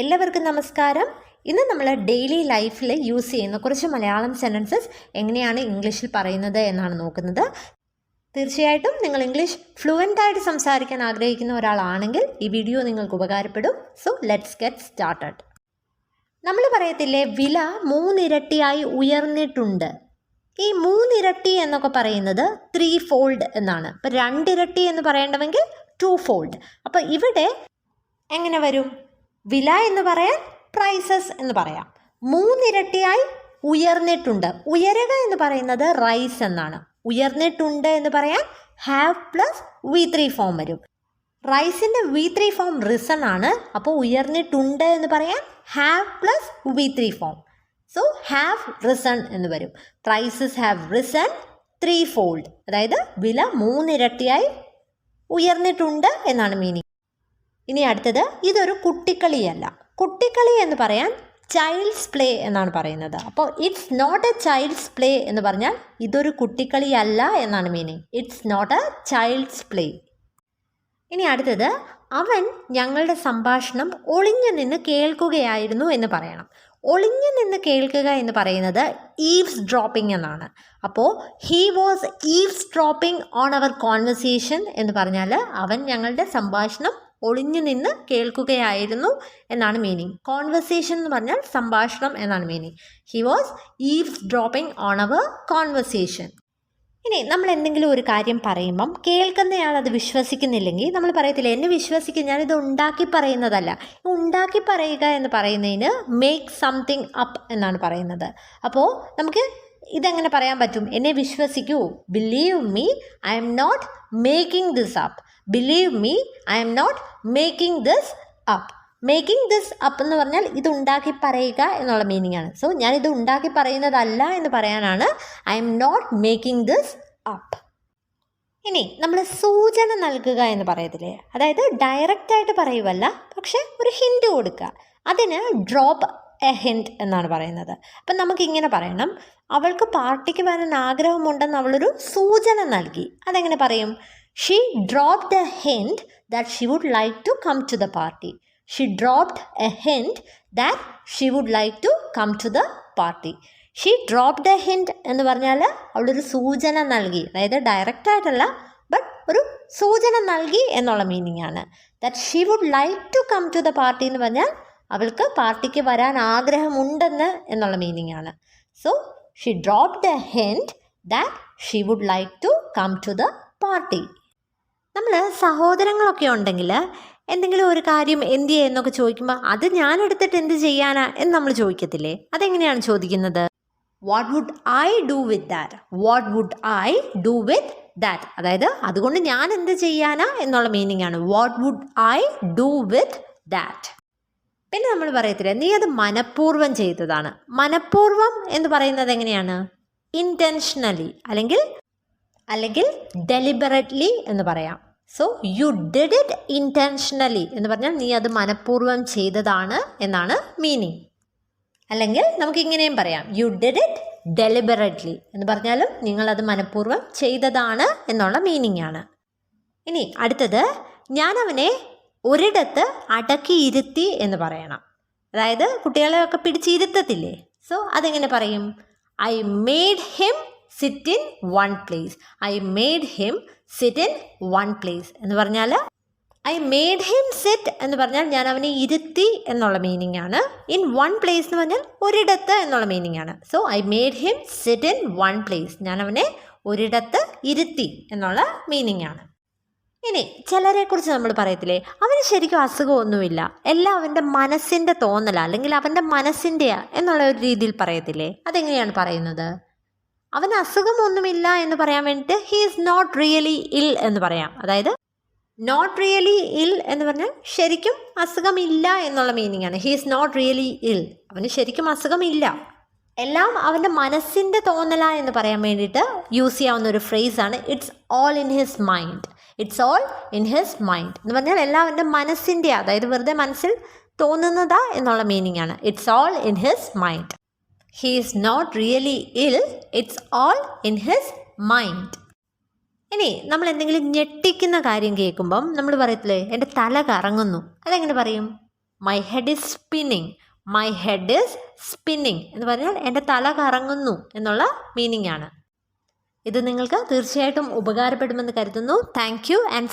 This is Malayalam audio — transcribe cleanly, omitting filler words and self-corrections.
എല്ലാവർക്കും നമസ്കാരം. ഇന്ന് നമ്മൾ ഡെയിലി ലൈഫിൽ യൂസ് ചെയ്യുന്ന കുറച്ച് മലയാളം സെൻറ്റൻസസ് എങ്ങനെയാണ് ഇംഗ്ലീഷിൽ പറയുന്നത് എന്നാണ് നോക്കുന്നത്. തീർച്ചയായിട്ടും നിങ്ങൾ ഇംഗ്ലീഷ് ഫ്ലുവൻ്റായിട്ട് സംസാരിക്കാൻ ആഗ്രഹിക്കുന്ന ഒരാളാണെങ്കിൽ ഈ വീഡിയോ നിങ്ങൾക്ക് ഉപകാരപ്പെടും. So let's get started. നമ്മൾ പറയത്തില്ലേ, വില 3 ഇരട്ടിയായി ഉയർന്നിട്ടുണ്ട്. ഈ 3 ഇരട്ടി എന്നൊക്കെ പറയുന്നത് 3 ഫോൾഡ് എന്നാണ്. അപ്പോൾ 2 ഇരട്ടി എന്ന് പറയേണ്ടതെങ്കിൽ 2 ഫോൾഡ്. അപ്പോൾ ഇവിടെ എങ്ങനെ വരും? വില എന്ന് പറയാൻ പ്രൈസസ് എന്ന് പറയാം. 3 ഇരട്ടിയായി ഉയർന്നിട്ടുണ്ട്. ഉയരുക എന്ന് പറയുന്നത് റൈസ് എന്നാണ്. ഉയർന്നിട്ടുണ്ട് എന്ന് പറയാൻ ഹാവ് പ്ലസ് V3 ഫോം വരും. റൈസിൻ്റെ V3 ഫോം റിസൺ ആണ്. അപ്പോൾ ഉയർന്നിട്ടുണ്ട് എന്ന് പറയാൻ have plus V3 form. So have risen എന്ന് വരും. Prices have risen 3 fold. അതായത് വില 3 ഇരട്ടിയായി ഉയർന്നിട്ടുണ്ട് എന്നാണ് മീനിങ്. ഇനി അടുത്തത്, ഇതൊരു കുട്ടിക്കളിയല്ല. കുട്ടിക്കളി എന്ന് പറയാൻ ചൈൽഡ്സ് പ്ലേ എന്നാണ് പറയുന്നത്. അപ്പോൾ it's not a child's play എന്ന് പറഞ്ഞാൽ ഇതൊരു കുട്ടിക്കളിയല്ല എന്നാണ് meaning. It's not a child's play. ഇനി അടുത്തത്, അവൻ ഞങ്ങളുടെ സംഭാഷണം ഒളിഞ്ഞു നിന്ന് കേൾക്കുകയായിരുന്നു എന്ന് പറയണം. ഒളിഞ്ഞു നിന്ന് കേൾക്കുക എന്ന് പറയുന്നത് ഈവ്സ് ഡ്രോപ്പിംഗ് എന്നാണ്. അപ്പോൾ he was eavesdropping on our conversation എന്ന് പറഞ്ഞാൽ അവൻ ഞങ്ങളുടെ സംഭാഷണം ഒളിഞ്ഞു നിന്ന് കേൾക്കുകയായിരുന്നു എന്നാണ് മീനിങ്. കോൺവെർസേഷൻ എന്ന് പറഞ്ഞാൽ സംഭാഷണം എന്നാണ് meaning. He was eavesdropping on our conversation. ഇനി നമ്മൾ എന്തെങ്കിലും ഒരു കാര്യം പറയുമ്പം കേൾക്കുന്നയാൾ അത് വിശ്വസിക്കുന്നില്ലെങ്കിൽ നമ്മൾ പറയത്തില്ല, എന്നെ വിശ്വസിക്കും, ഞാനിത് ഉണ്ടാക്കി പറയുന്നതല്ല. ഉണ്ടാക്കി പറയുക എന്ന് പറയുന്നതിന് മേക്ക് സംതിങ് അപ്പ് എന്നാണ് പറയുന്നത്. അപ്പോൾ നമുക്ക് ഇതെങ്ങനെ പറയാൻ പറ്റും? എന്നെ വിശ്വസിക്കൂ, believe me, I'm not making this up. Believe me, I'm not making this up. Making this up എന്ന് പറഞ്ഞാൽ ഇത് ഉണ്ടാക്കി പറയുക എന്നുള്ള മീനിങ് ആണ്. സോ ഞാനിത് ഉണ്ടാക്കി പറയുന്നതല്ല എന്ന് പറയാനാണ് I'm not making this up. ഇനി നമ്മൾ സൂചന നൽകുക എന്ന് പറയത്തില്ലേ, അതായത് ഡയറക്റ്റായിട്ട് പറയുവല്ല, പക്ഷെ ഒരു ഹിൻറ്റ് കൊടുക്കുക. അതിന് ഡ്രോപ്പ് എ ഹിൻറ്റ് എന്നാണ് പറയുന്നത്. അപ്പം നമുക്കിങ്ങനെ പറയണം, അവൾക്ക് പാർട്ടിക്ക് വരാൻ ആഗ്രഹമുണ്ടെന്ന് അവളൊരു സൂചന നൽകി. അതെങ്ങനെ പറയും? She dropped a hint that she would like to come to the party. She dropped a hint that she would like to come to the party. She dropped a hint എന്ന് പറഞ്ഞാൽ അവളൊരു സൂചന നൽകി. അതായത് ഡയറക്റ്റ് ആയിട്ടല്ല, ബട്ട് ഒരു സൂചന നൽകി എന്നുള്ള മീനിങ് ആണ്. That she would like to come to the party എന്ന് പറഞ്ഞാൽ അവൾക്ക് പാർട്ടിക്ക് വരാൻ ആഗ്രഹമുണ്ടെന്ന് എന്നുള്ള മീനിങ് ആണ്. So she dropped a hint that she would like to come to the party. നമ്മൾ സഹോദരങ്ങളൊക്കെ ഉണ്ടെങ്കിൽ എന്തെങ്കിലും ഒരു കാര്യം എന്ത് ചെയ്യുന്നൊക്കെ ചോദിക്കുമ്പോൾ അത് ഞാൻ എടുത്തിട്ട് എന്ത് ചെയ്യാനാ എന്ന് നമ്മൾ ചോദിക്കത്തില്ലേ? അതെങ്ങനെയാണ് ചോദിക്കുന്നത്? What would I do with that? What would I do with that? അതായത് അതുകൊണ്ട് ഞാൻ എന്ത് ചെയ്യാനാ എന്നുള്ള മീനിങ് ആണ് what would I do with that. പിന്നെ നമ്മൾ പറയത്തില്ലേ, നീ അത് മനഃപൂർവ്വം ചെയ്തതാണ്. മനഃപൂർവ്വം എന്ന് പറയുന്നത് എങ്ങനെയാണ്? ഇൻറ്റൻഷനലി അല്ലെങ്കിൽ ഡെലിബറേറ്റ്ലി എന്ന് പറയാം. So you did it intentionally എന്ന് പറഞ്ഞാൽ നീ അത് മനഃപൂർവ്വം ചെയ്തതാണ് എന്നാണ് മീനിങ്. അല്ലെങ്കിൽ നമുക്കിങ്ങനെയും പറയാം, യു ഡിഡ് ഇറ്റ് ഡെലിബറേറ്റ്ലി എന്ന് പറഞ്ഞാലും നിങ്ങളത് മനഃപൂർവ്വം ചെയ്തതാണ് എന്നുള്ള മീനിങ് ആണ്. ഇനി അടുത്തത്, ഞാൻ അവനെ ഒരിടത്ത് അടക്കിയിരുത്തി എന്ന് പറയണം. അതായത് കുട്ടികളെയൊക്കെ പിടിച്ചിരുത്തത്തില്ലേ? സോ അതെങ്ങനെ പറയും? I made him sit in one place. I made him sit in one place എന്ന് പറഞ്ഞാൽ ഐ മെയ്ഡ് ഹിം സിറ്റ് എന്ന് പറഞ്ഞാൽ ഞാൻ അവനെ ഇരുത്തി എന്നുള്ള മീനിങ് ആണ്. ഇൻ വൺ പ്ലേസ് എന്ന് പറഞ്ഞാൽ ഒരിടത്ത് എന്നുള്ള മീനിങ് ആണ്. So I made him sit in one place, ഞാൻ അവനെ ഒരിടത്ത് ഇരുത്തി എന്നുള്ള മീനിങ് ആണ്. ഇനി ചിലരെക്കുറിച്ച് നമ്മൾ പറയത്തില്ലേ, അവന് ശരിക്കും അസുഖമൊന്നുമില്ല, എല്ലാം അവൻ്റെ മനസ്സിൻ്റെ തോന്നല, അല്ലെങ്കിൽ അവൻ്റെ മനസ്സിൻ്റെയാ എന്നുള്ള ഒരു രീതിയിൽ പറയത്തില്ലേ? അതെങ്ങനെയാണ് പറയുന്നത്? അവന് അസുഖമൊന്നുമില്ല എന്ന് പറയാൻ വേണ്ടിയിട്ട് ഹീ ഈസ് നോട്ട് റിയലി ഇൽ എന്ന് പറയാം. അതായത് നോട്ട് റിയലി ഇൽ എന്ന് പറഞ്ഞാൽ ശരിക്കും അസുഖമില്ല എന്നുള്ള മീനിങ് ആണ്. ഹീ ഈസ് നോട്ട് റിയലി ഇൽ, അവന് ശരിക്കും അസുഖമില്ല, എല്ലാം അവൻ്റെ മനസ്സിൻ്റെ തോന്നല എന്ന് പറയാൻ വേണ്ടിയിട്ട് യൂസ് ചെയ്യാവുന്ന ഒരു ഫ്രേസാണ് it's all in his mind. It's all in his mind എന്ന് പറഞ്ഞാൽ എല്ലാം അവൻ്റെ മനസ്സിൻ്റെ, അതായത് വെറുതെ മനസ്സിൽ തോന്നുന്നതാ എന്നുള്ള മീനിങ് ആണ്. It's all in his mind. He is not really ill, it's all in his mind. ഇനി നമ്മൾ എന്തെങ്കിലും ഞെട്ടിക്കുന്ന കാര്യം കേൾക്കുമ്പം നമ്മൾ പറയത്തില്ലേ, എൻ്റെ തല കറങ്ങുന്നു. അതെങ്ങനെ പറയും? My head is spinning. My head is spinning എന്ന് പറഞ്ഞാൽ എൻ്റെ തല കറങ്ങുന്നു എന്നുള്ള മീനിങ് ആണ്. ഇത് നിങ്ങൾക്ക് തീർച്ചയായിട്ടും ഉപകാരപ്പെടുമെന്ന് കരുതുന്നു. Thank you and